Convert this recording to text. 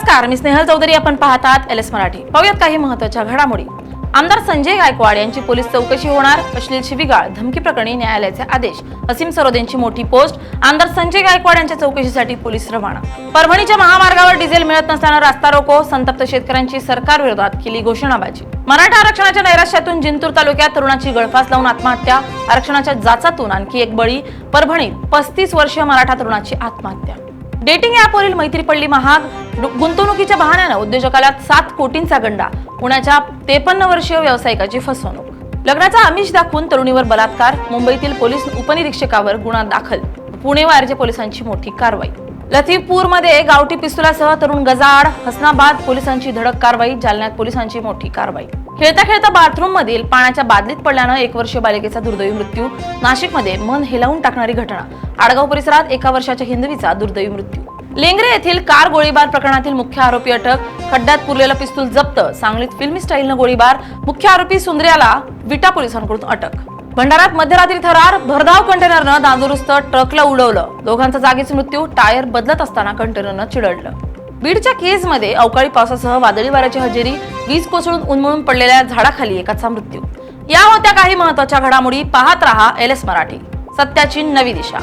नमस्कार, मी स्नेहल चौधरी. आपण पाहतात LS मराठी. पाहूयात काही महत्त्वाच्या घडामोडी. आमदार संजय गायकवाड यांची पोलीस चौकशी होणार. अश्लील शिवीगाळ धमकी प्रकरणी न्यायालयाचे आदेश. असीम सरोदेंची मोठी पोस्ट. आमदार संजय गायकवाड यांच्या चौकशीसाठी पोलीस रवाना. परभणीच्या महामार्गावर डिझेल मिळत नसताना रास्ता रोको. संतप्त शेतकऱ्यांची सरकार विरोधात केली घोषणाबाजी. मराठा आरक्षणाच्या नैराश्यातून जिंतूर तालुक्यात तरुणाची गळफास लावून आत्महत्या. आरक्षणाच्या जाचातून आणखी एक बळी. परभणीत 35 वर्षीय मराठा तरुणाची आत्महत्या. डेटिंग ॲपवरील मैत्री पडली महाग. गुंतवणुकीच्या बहाण्याने उद्योजकाला 7 कोटींचा गंडा. पुण्याच्या 53 वर्षीय व्यावसायिकाची फसवणूक. लग्नाचा आमिष दाखवून तरुणीवर बलात्कार. मुंबईतील पोलीस उपनिरीक्षकावर गुन्हा दाखल. पुणे वारजे पोलिसांची मोठी कारवाई. लतीफपूरमध्ये गावठी पिस्तुलासह तरुण गजाआड. हसनाबाद पोलिसांची धडक कारवाई. जालन्यात पोलिसांची मोठी कारवाई. खेळता खेळता बाथरूम मधील पाण्याच्या बादलीत पडल्यानं 1 वर्षीय बालिकेचा दुर्दैवी मृत्यू. नाशिकमध्ये मन हेलावून टाकणारी घटना. आडगाव परिसरात 1 वर्षाच्या हिंदवीचा दुर्दैवी मृत्यू. लेंगरे येथील कार गोळीबार प्रकरणातील मुख्य आरोपी अटक. खड्ड्यात पुरलेला पिस्तूल जप्त. सांगलीत फिल्मी स्टाईलनं गोळीबार. मुख्य आरोपी सुंदर्याला विटा पोलिसांकडून अटक. भंडारात मध्यरात्री थरार. भरधाव कंटेनरनं नादुरुस्त ट्रकला उडवलं. दोघांचा जागीच मृत्यू. टायर बदलत असताना कंटेनरनं चिरडलं. बीडच्या केजमध्ये अवकाळी पावसासह वादळी वाऱ्याची हजेरी. वीज कोसळून उन्मळून पडलेल्या झाडाखाली एकाचा मृत्यू. या होत्या काही महत्त्वाच्या घडामोडी. पाहत रहा LS मराठी, सत्याची नवी दिशा.